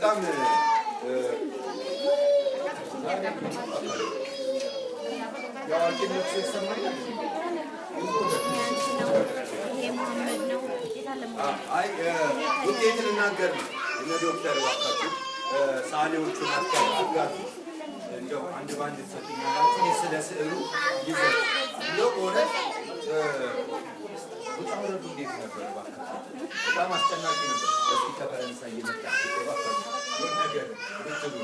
በጣም ያዋቂነት ይሰማኛል። አይ ውጤት ልናገር ነው እነ ዶክተር ባካችሁ ሳሌዎቹን አጋሩ እንደው አንድ ባንድ ተሰጥኛላችሁ ስለ ስዕሉ ይዘት ነው ሆነ በጣም ረዱ እንዴት ነበር ባካችሁ በጣም አስጨናቂ ነበር። እስኪ ከፈረንሳይ የመጣ ነገር ብትሉ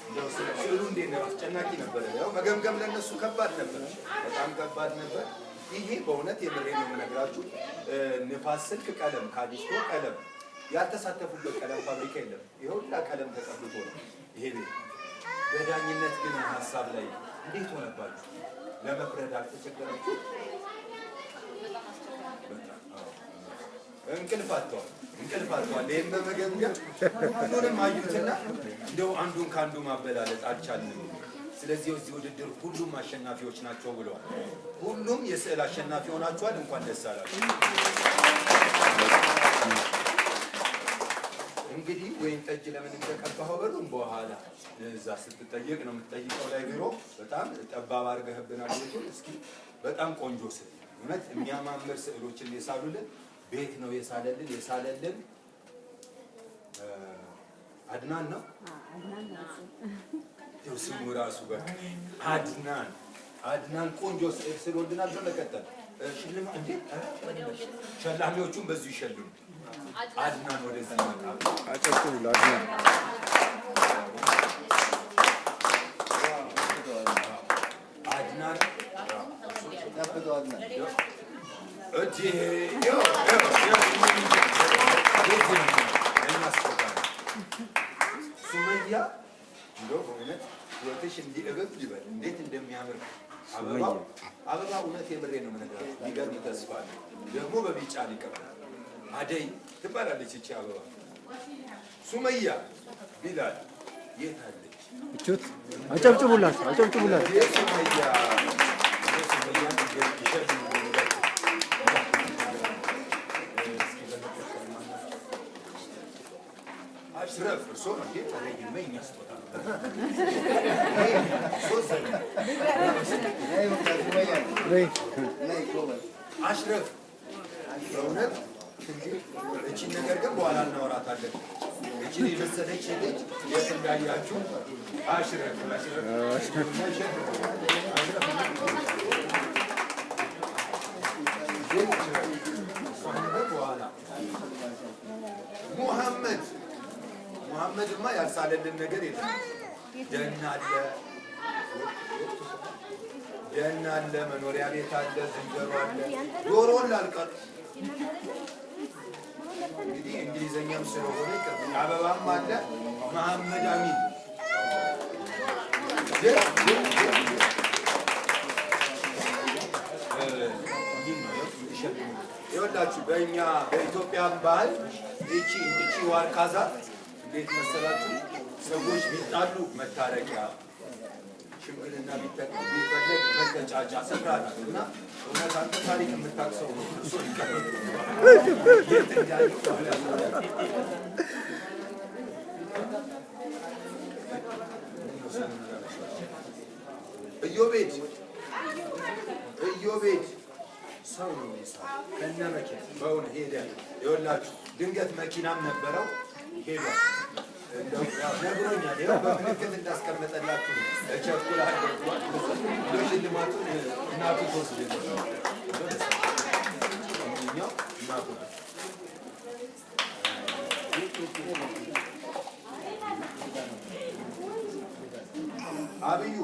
እንደው ስዕሉ እንዴት ነው አስጨናቂ ነበር። ያው መገምገም ለነሱ ከባድ ነበር፣ በጣም ከባድ ነበር። ይሄ በእውነት የምሬ ነው የምነግራችሁ። ንፋስ ስልክ ቀለም ካዲስቶ ቀለም ያልተሳተፉበት ቀለም ፋብሪካ የለም። ይሁላ ቀለም ተቀብቶ ነው ይሄ ቤት። በዳኝነት ግን ሀሳብ ላይ እንዴት ሆነባችሁ? ለመፍረድ አልተቸገራችሁ? እንቅልፍ አጥተዋል። ይህም በመገምገም ሁሉንም አዩትና እንደው አንዱን ከአንዱ ማበላለጥ አልቻልንም። ስለዚህ እዚህ ውድድር ሁሉም አሸናፊዎች ናቸው ብለዋል። ሁሉም የስዕል አሸናፊ ሆናችኋል። እንኳን ደስ አላችሁ። እንግዲህ ወይን ጠጅ ለምን እንደቀባኸው በሉን በኋላ እዛ ስትጠየቅ ነው የምትጠይቀው። ላይ ቢሮ በጣም ጠባብ አድርገህብናል ቤቱን። እስኪ በጣም ቆንጆ ስዕል እውነት የሚያማምር ስዕሎችን የሳሉልን ቤት ነው የሳለልን አድናን ነው ስሙ ራሱ በቃ አድናን ቆንጆ ስዕል ስለወልድናል። በመቀጠል ሽልማ እንዴ ሸላሚዎቹን በዚሁ ይሸልሙ። አድናን ወደዚህ መጣ። አጨብጭቡ ለአድናን። አድናን ያበደው አድናን እጂ ሱመያ እንደው በእውነት ወጥሽ እንዲእብብ ይበል እንዴት እንደሚያምር አበባ እውነት የምሬ ነው የምነግራችሁ። የሚገርም ተስፋ አለ። ደግሞ በቢጫ ሊቀበል አደይ ትባላለች እቺ አበባ። ሱመያ ቢላል የት አለች? እቹት አጨብጭቡላት። ሱመያ አሽረፍ እርሶ ነው ተለይመኝ ያስቆጣ አሽረፍ በእውነት እቺን ነገር ግን በኋላ እናወራታለን። እቺን የመሰለች ልጅ የት እንዳያችሁ አሽረፍ በኋላ ሙሐመድማ ያልሳለልን ነገር የለም። ደን አለ፣ መኖሪያ ቤት አለ፣ ዝንጀሮ አለ፣ ዶሮን ላልቀር እንግዲህ እንግሊዘኛም ስለሆነ አበባም አለ። መሐመድ አሚን ይኸውላችሁ በእኛ በኢትዮጵያም ባህል እቺ ዋርካ ዛፍ እንዴት መሰላችሁ? ሰዎች ቢጣሉ መታረቂያ፣ ሽምግልና ቢፈለግ መተጫጫ ስፍራ ናት እና እውነት አንተ ታሪክ የምታውቀው ነው። እሱ ኢዮቤድ ሰው ነው ይሳል ከነ መኪና በእውነ ሄደ። ይኸውላችሁ ድንገት መኪናም ነበረው ሄደ። እንደው ነግሮኛል። ይኸው በምልክት እንዳስቀመጠላችሁ እቸኩላለሁ። ሽልማቱን እናቱ ትወስድልኝ። እናቱ አብዩ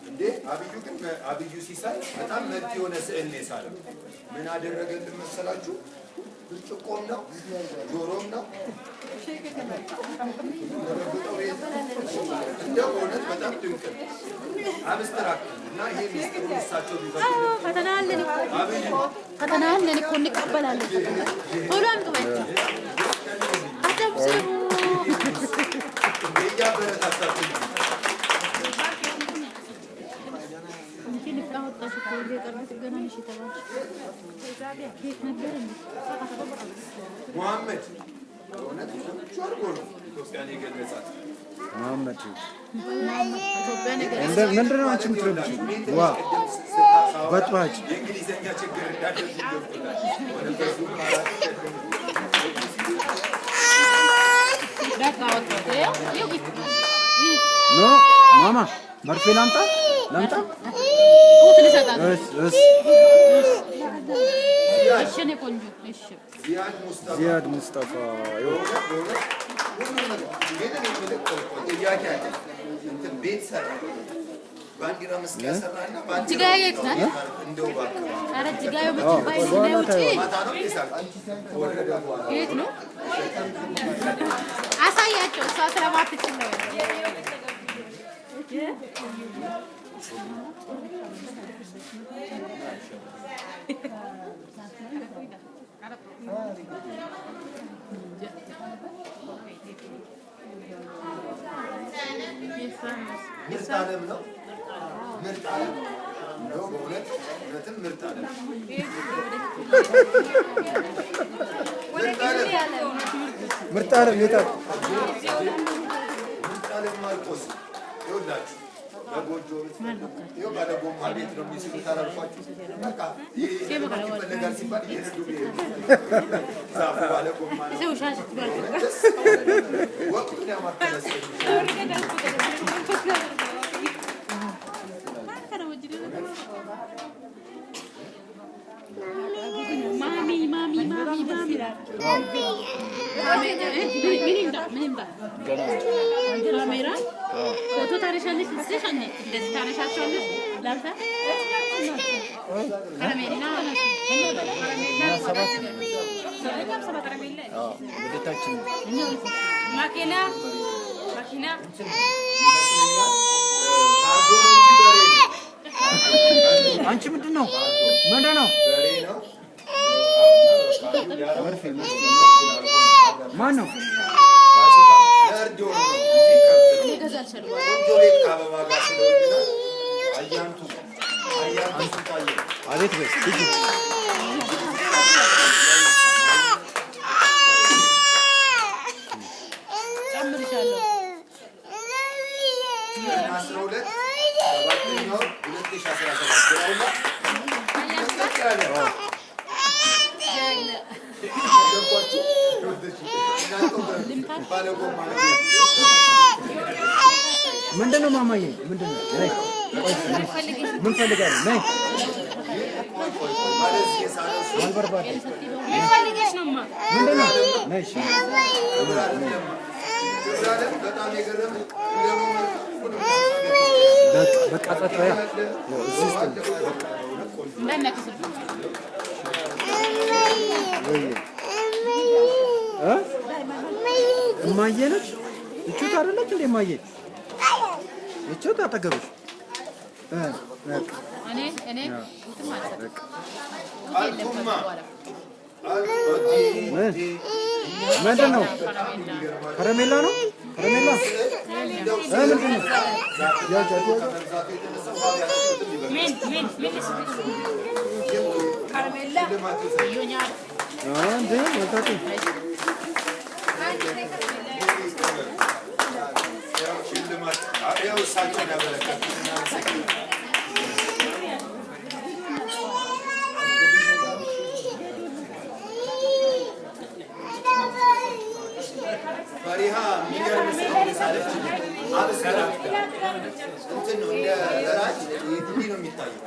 እንዴ አብዩ ግን አብዩ ሲሳይ በጣም መጥ የሆነ ስዕል ነው የሳለው። ምን አደረገልን መሰላችሁ? ብርጭቆም ነው ጆሮም ነው እንደው እውነት በጣም ድንቅ አብስትራክት እና ይሄ ሚስጥሩ እሳቸው ቢፈቱ ፈተና አለን እኮ እንቀበላለን። ቶሎ አንቅበል አጨብጭቡ እያበረታታችሁ ሙሐመድ በእውነት አድርጎ ነው ኢትዮጵያን የገለጻት መሐመድ ኢትዮጵያን እንደ ምንድን ነው አንቺ የምትረብሺው? ዋ በጥባጭ የእንግሊዝኛ ችግር እንዳለብኝ ገብቶታል። ወደ በዙ ኖ ማማ መርፌ ላምጣ ዚያድ ሙስጠፋ ቤት ሰራ ባንዲራ መስቀያ ሰራና አሳያቸው እሷ ስለማትችል ነው። ምርጥ ዓለም ነው። ምርጥ ዓለም ነው። በእውነትም ምርጥ ዓለም ምርጥ ዓለም የታል? ምርጥ ዓለም ማርቆስ ይኸውላችሁ በጎጆ ይኸው ባለ ጎማ ቤት ነው የሚስሉት። አላልኳችሁ? በቃ ይፈልጋል ሲባል እየነዱ ዛፉ ባለ ጎማ ነው። ወቅቱን ያማከለ ፎቶ ታነሻለሽ ልስሽ አንዴ እንደዚህ ታነሻቸዋለሽ ላንተ ከረሜላ ወደታችን ማኪና አንቺ ምንድን ነው? ማን ነው? አቤት በስ ምንድን ነው ማማዬ? ምንድን ነው? ምን ፈልጋለህ? ነይ ምንድን ነው? ነይ በቃ ጠጣያ እዚህ እማዬ ነች። እቹት አይደለች እንዴ እማዬ? እቹት አጠገብሽ ምንድን ነው? ከረሜላ ነው? ከረሜላ ምንድን ነው? ፈሪሃ የሚገርም ስራውን የሳለች አብስራ እንትን ነው እንደ ራጅ እንዲህ ነው የሚታየው።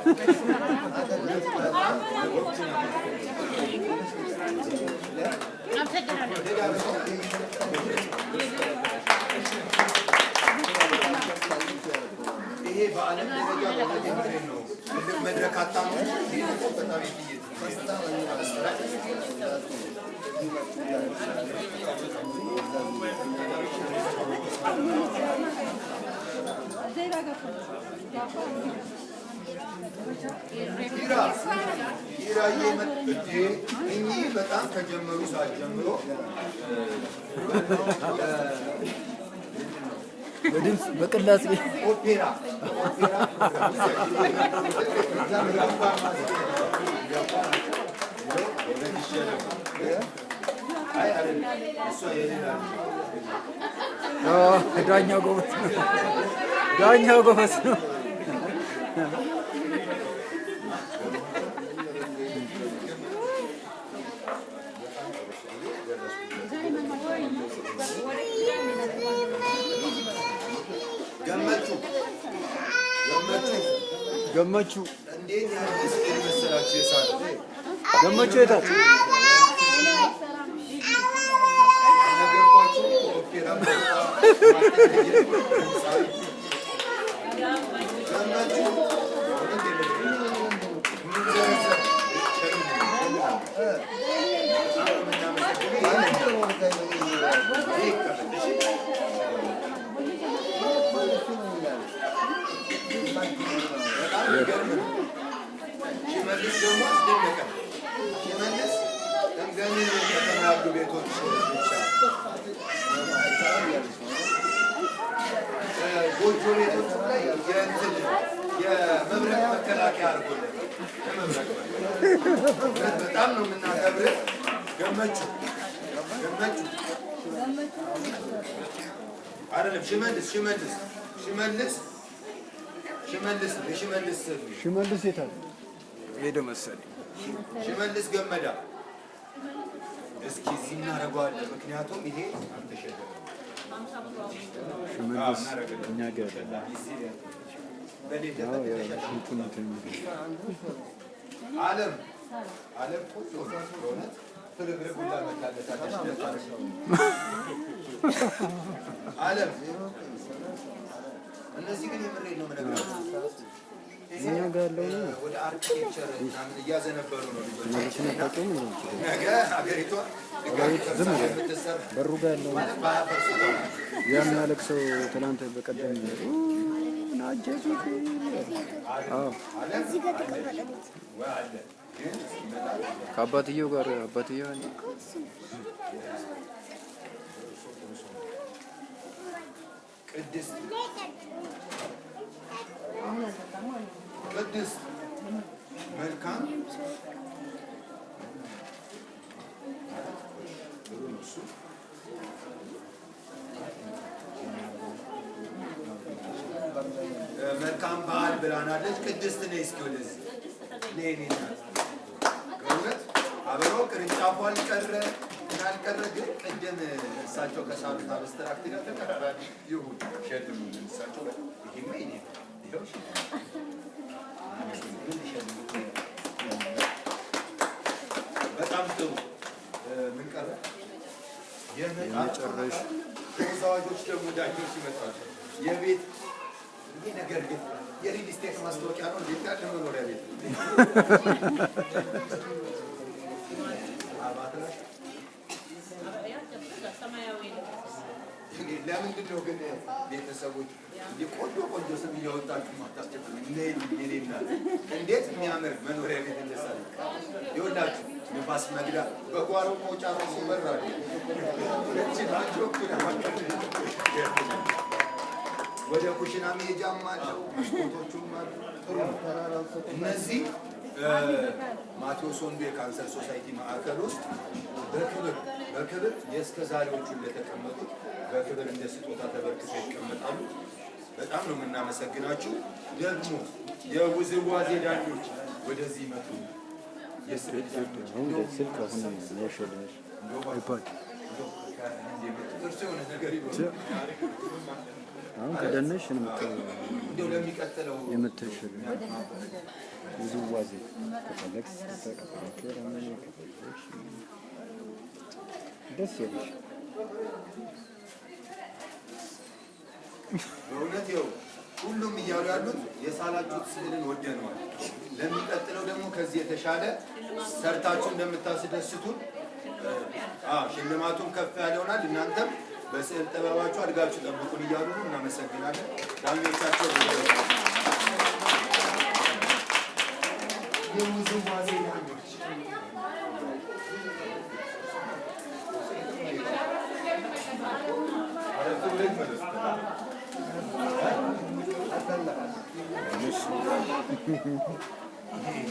ይሄ በዓለም ደረጃ በመጀመሪያ ነው መድረክ አታሙ በጣም እኚህ በጣም ከጀመሩ ሰዓት ጀምሮ በድምፅ በቅላጼ ኦፔራ ዳኛው ጎበዝ ነው። ዳኛው ጎበዝ ነው። ገመቹ እንዴት ያለ ስዕል መሰላችሁ የሳለው? ገመቹ የታች ነገርኳችሁ። ኦፔራ ሽመልስ ደግሞ አስደነቀን። ሽመልስ እንደምን ከተናዱ ቤቶች ብቻ ጎጆ ቤቶች ላይ የመብረቅ መከላከያ አድርጎልን በጣም ነው የምናከብርህ። ገመቹ አይደለም ሽመልስ የታል ሄደ መሰለኝ። ሽመልስ ገመዳ እስኪ እዚህ እናደርገዋለን። ምክንያቱም ይሄ አልተሸገረም። ሽመልስ እኛ ጋር ዓለም ቆንጆ በእውነት ፍርግርግ ሁላ መታለታለች። ዓለም እነዚህ ግን የምሬድ ነው የምነግራቸው። እኛ ጋር ያለው ነው ወደ አርኪቴክቸር ምናምን እያዘነበሉ ነው ልጆች። ነገ ሀገሪቷ በሩ ጋር ያለው የሚያለቅሰው ትናንት በቀደም ከአባትየው ጋር አባትየው ቅድስት መልካም መልካም በዓል ብላናለች። ቅድስት ነይ እስኪ ወደዚህ ነይ። ከእውነት አበባው ቅርንጫፉ አልቀረ እንዳልቀረ ግን ቅድም እሳቸው ከሳሉት አብስትራክት ጋር ተቀራራቢ ይሁን ሸልሙ እሳቸው ይሄማ ይኔ ይኸው በጣም ጥሩ። ምን ቀረ? የመጨረሻ ተወዛዋዦች ደግሞ ዳኞች ይመጣሉ። የቤት ይሄ ነገር ግን የሪል ስቴት ማስታወቂያ ነው። እንዴት ያለ መኖሪያ ቤት ለምንድን ነው ግን ቤተሰቦች ቆንጆ ቆንጆ ስም እያወጣችሁ ማታስቸግሩ? እንዴት የሚያምር መኖሪያ ቤት እንደሳለ ይኸውላችሁ። ንፋስ መግዳ በጓሮ መውጫ ራሱ በራል ወደ ኩሽና መሄጃም አለው። መስኮቶቹም አሉ። ጥሩ ነው። እነዚህ ማቴዎስ ወንዱ የካንሰር ሶሳይቲ ማዕከል ውስጥ በክብር የእስከ ዛሬዎቹ እንደተቀመጡት በክብር እንደ ስጦታ ተበርክተው ይቀመጣሉ። በጣም ነው የምናመሰግናችሁ። ደግሞ የውዝዋዜ ዳኞች ወደዚህ ይመጡ። አሁን ከደነሽ እንደው ለሚቀጥለው የምትሽል ውዝዋዜ ከፈለግሽ ደስ ይላል። በእውነት ይኸው ሁሉም እያሉ ያሉት የሳላችሁት ስዕልን ወደነዋል። ለሚቀጥለው ደግሞ ከዚህ የተሻለ ሰርታችሁ እንደምታስደስቱን ሽልማቱን ከፍ ያለ ይሆናል። እናንተም በስዕል ጥበባችሁ አድጋችሁ ጠብቁን እያሉ ነው። እናመሰግናለን። ዳኞቻቸው የውዝዋዜ ዳኞች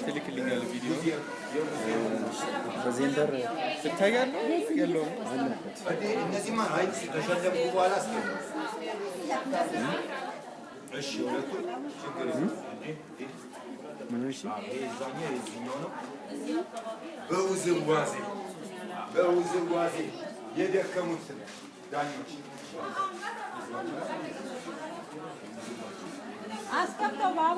ትልክልኛለህ ቪዲዮ በዜንደር ትታያለህ የለውም አለበት። እነዚህማ አይ ተሸለምኩ በኋላ አስገባ። እሺ ሁለቱ ችግር ምን እሺ ይሄኛው የዚህኛው ነው። በውዝዋዜ የደከሙት ዳኞች አስቀምጠው ባባ